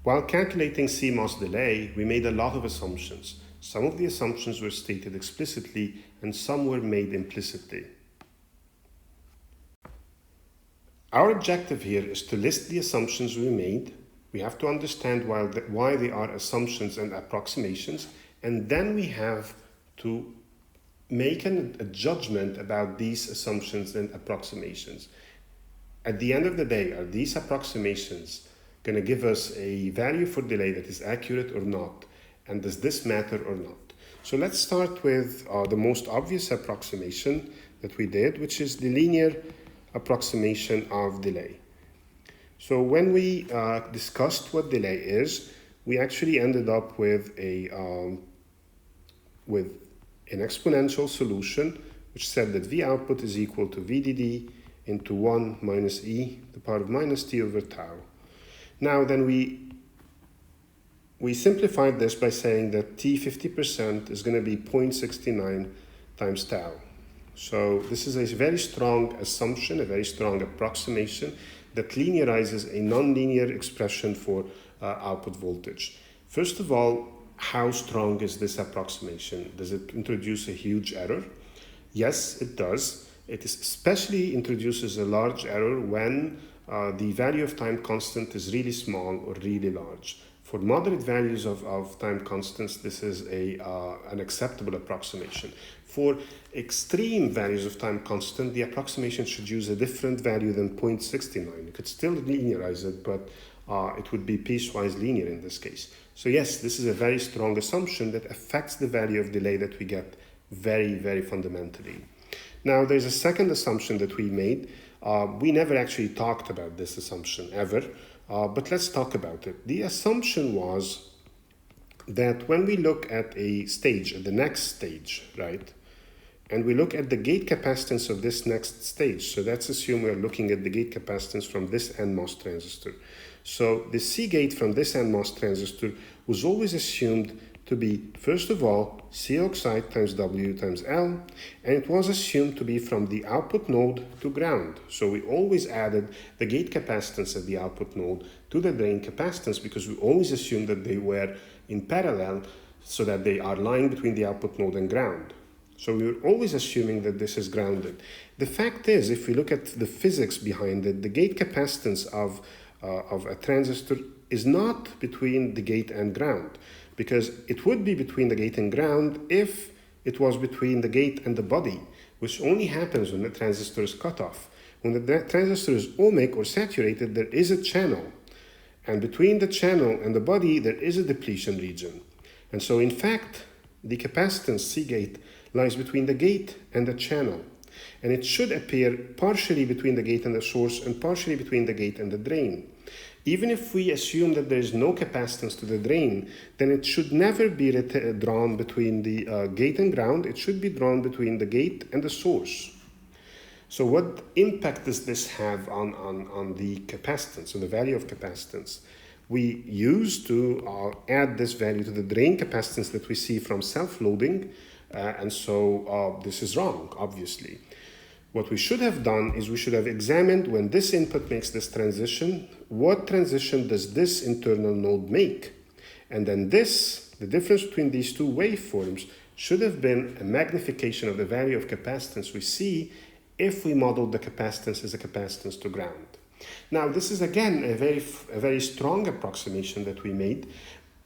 While calculating CMOS delay, we made a lot of assumptions. Some of the assumptions were stated explicitly and some were made implicitly. Our objective here is to list the assumptions we made. We have to understand why they are assumptions and approximations, and then we have to make a judgment about these assumptions and approximations. At the end of the day, are these approximations going to give us a value for delay that is accurate or not? And does this matter or not? So let's start with the most obvious approximation that we did, which is the linear approximation of delay. So when we discussed what delay is, we actually ended up with an exponential solution which said that V output is equal to VDD into 1 minus e to the power of minus t over tau. Now then we simplified this by saying that t 50% is going to be 0.69 times tau. So this is a very strong assumption, a very strong approximation that linearizes a nonlinear expression for output voltage. First of all, how strong is this approximation? Does it introduce a huge error? Yes, it does. It especially introduces a large error when the value of time constant is really small or really large. For moderate values of time constants, this is an acceptable approximation. For extreme values of time constant, the approximation should use a different value than 0.69. You could still linearize it, but it would be piecewise linear in this case. So yes, this is a very strong assumption that affects the value of delay that we get very, very fundamentally. Now, there's a second assumption that we made. We never actually talked about this assumption ever, but let's talk about it. The assumption was that when we look at a stage, at the next stage, right, and we look at the gate capacitance of this next stage, so let's assume we're looking at the gate capacitance from this NMOS transistor. So the C gate from this NMOS transistor was always assumed to be, first of all, C oxide times W times L, and it was assumed to be from the output node to ground. So we always added the gate capacitance at the output node to the drain capacitance because we always assumed that they were in parallel so that they are lying between the output node and ground. So we were always assuming that this is grounded. The fact is, if we look at the physics behind it, the gate capacitance of a transistor is not between the gate and ground, because it would be between the gate and ground if it was between the gate and the body, which only happens when the transistor is cut off. When the transistor is ohmic or saturated, there is a channel, and between the channel and the body, there is a depletion region. And so, in fact, the capacitance C gate lies between the gate and the channel, and it should appear partially between the gate and the source and partially between the gate and the drain. Even if we assume that there is no capacitance to the drain, then it should never be drawn between the gate and ground. It should be drawn between the gate and the source. So what impact does this have on the capacitance, or the value of capacitance? We used to add this value to the drain capacitance that we see from self-loading, and so this is wrong, obviously. What we should have done is we should have examined when this input makes this transition, what transition does this internal node make? And then this, the difference between these two waveforms, should have been a magnification of the value of capacitance we see if we modeled the capacitance as a capacitance to ground. Now, this is again a very strong approximation that we made,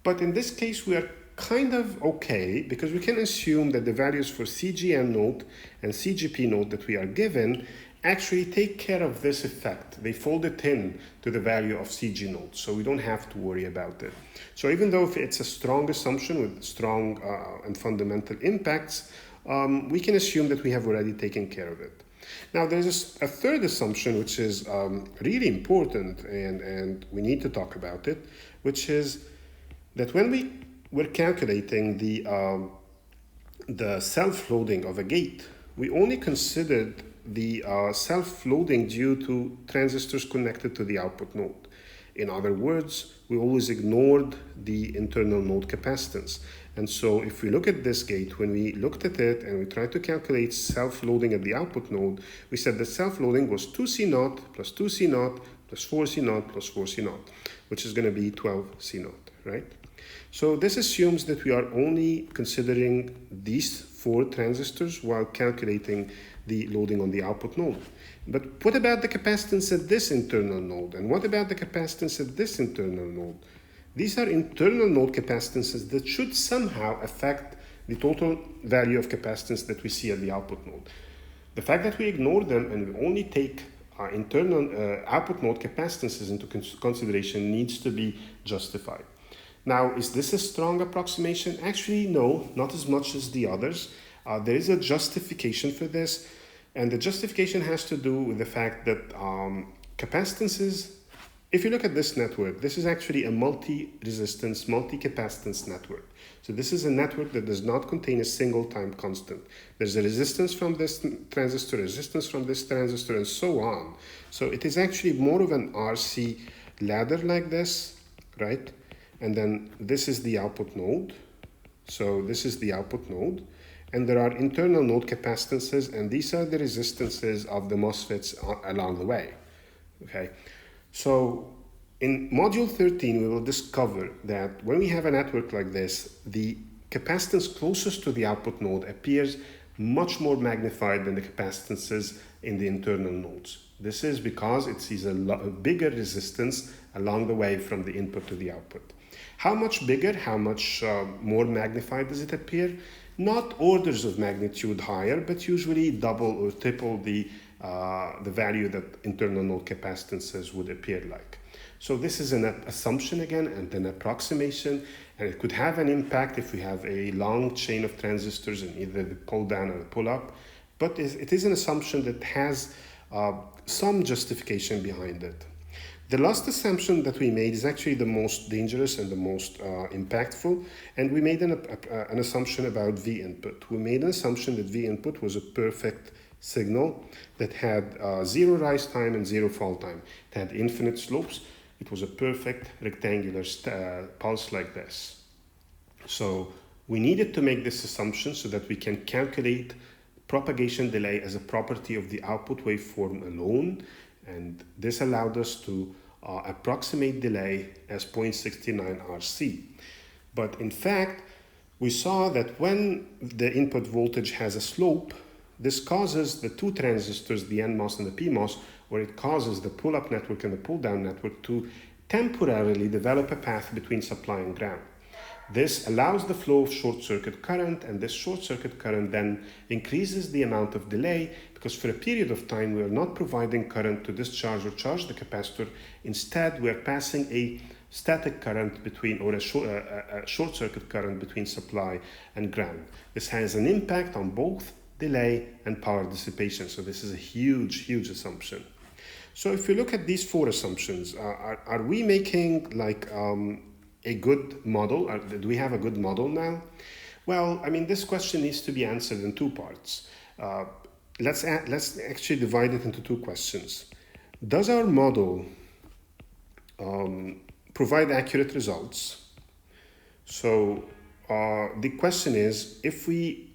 but in this case we are kind of okay, because we can assume that the values for CGN node and CGP node that we are given actually take care of this effect. They fold it in to the value of CG node, so we don't have to worry about it. So even though if it's a strong assumption with strong and fundamental impacts, we can assume that we have already taken care of it. Now, there's a third assumption which is really important, and we need to talk about it, which is that when we're calculating the self-loading of a gate, we only considered the self-loading due to transistors connected to the output node. In other words, we always ignored the internal node capacitance. And so if we look at this gate, when we looked at it and we tried to calculate self-loading at the output node, we said that self-loading was 2C0 plus 2C0 plus 4 C naught plus 4 C naught, which is going to be 12 C naught, right? So this assumes that we are only considering these 4 transistors while calculating the loading on the output node. But what about the capacitance at this internal node? And what about the capacitance at this internal node? These are internal node capacitances that should somehow affect the total value of capacitance that we see at the output node. The fact that we ignore them and we only take our internal output node capacitances into consideration needs to be justified. Now, is this a strong approximation? Actually, no, not as much as the others. There is a justification for this, and the justification has to do with the fact that capacitances, if you look at this network, this is actually a multi-resistance, multi-capacitance network. So this is a network that does not contain a single time constant. There's a resistance from this transistor, resistance from this transistor, and so on. So it is actually more of an RC ladder like this, right? And then this is the output node. So this is the output node. And there are internal node capacitances, and these are the resistances of the MOSFETs along the way. Okay. So in module 13, we will discover that when we have a network like this, the capacitance closest to the output node appears much more magnified than the capacitances in the internal nodes. This is because it sees a bigger resistance along the way from the input to the output. How much bigger, how much more magnified does it appear? Not orders of magnitude higher, but usually double or triple the value that internal node capacitances would appear like. So this is an assumption again and an approximation, and it could have an impact if we have a long chain of transistors in either the pull down or the pull up, but it is an assumption that has some justification behind it. The last assumption that we made is actually the most dangerous and the most impactful, and we made an assumption about V input. We made an assumption that V input was a perfect signal that had 0 rise time and 0 fall time. It had infinite slopes. It was a perfect rectangular pulse like this. So we needed to make this assumption so that we can calculate propagation delay as a property of the output waveform alone, and this allowed us to approximate delay as 0.69 RC. But in fact, we saw that when the input voltage has a slope, this causes the two transistors, the NMOS and the PMOS, or it causes the pull-up network and the pull-down network to temporarily develop a path between supply and ground. This allows the flow of short-circuit current, and this short-circuit current then increases the amount of delay because for a period of time we are not providing current to discharge or charge the capacitor. Instead, we are passing a static current between, or a short-circuit current between supply and ground. This has an impact on both delay and power dissipation. So this is a huge, huge assumption. So if you look at these four assumptions, are we making like a good model? Do we have a good model now? Well, I mean, this question needs to be answered in two parts. Let's actually divide it into two questions. Does our model provide accurate results? So the question is, if we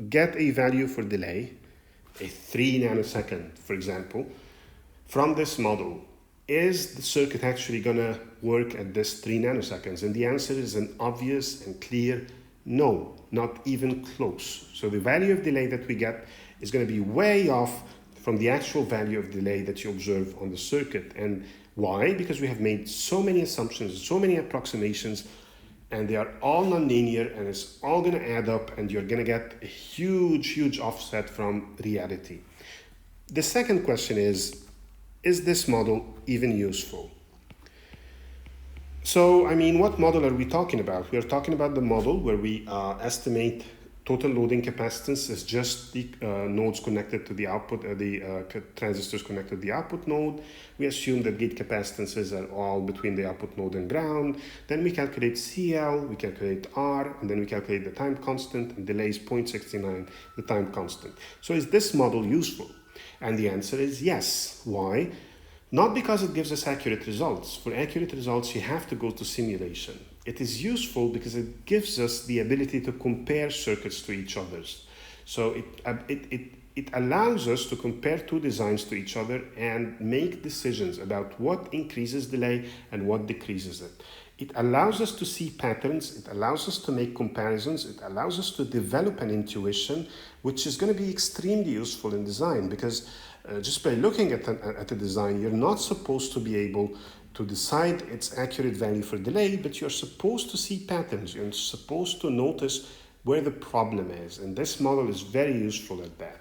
get a value for delay, a 3 nanosecond, for example, from this model, is the circuit actually going to work at this 3 nanoseconds? And the answer is an obvious and clear no, not even close. So the value of delay that we get is going to be way off from the actual value of delay that you observe on the circuit. And why? Because we have made so many assumptions, so many approximations, and they are all nonlinear, and it's all going to add up, and you're going to get a huge, huge offset from reality. The second question is this model even useful? So, I mean, what model are we talking about? We are talking about the model where we estimate total loading capacitance as just the nodes connected to the output, transistors connected to the output node. We assume that gate capacitances are all between the output node and ground. Then we calculate CL, we calculate R, and then we calculate the time constant, and delay is 0.69, the time constant. So is this model useful? And the answer is yes. Why? Not because it gives us accurate results. For accurate results, you have to go to simulation. It is useful because it gives us the ability to compare circuits to each other. So it it allows us to compare two designs to each other and make decisions about what increases delay and what decreases it. It allows us to see patterns, it allows us to make comparisons, it allows us to develop an intuition, which is going to be extremely useful in design, because just by looking at a design, you're not supposed to be able to decide its accurate value for delay, but you're supposed to see patterns, you're supposed to notice where the problem is, and this model is very useful at that.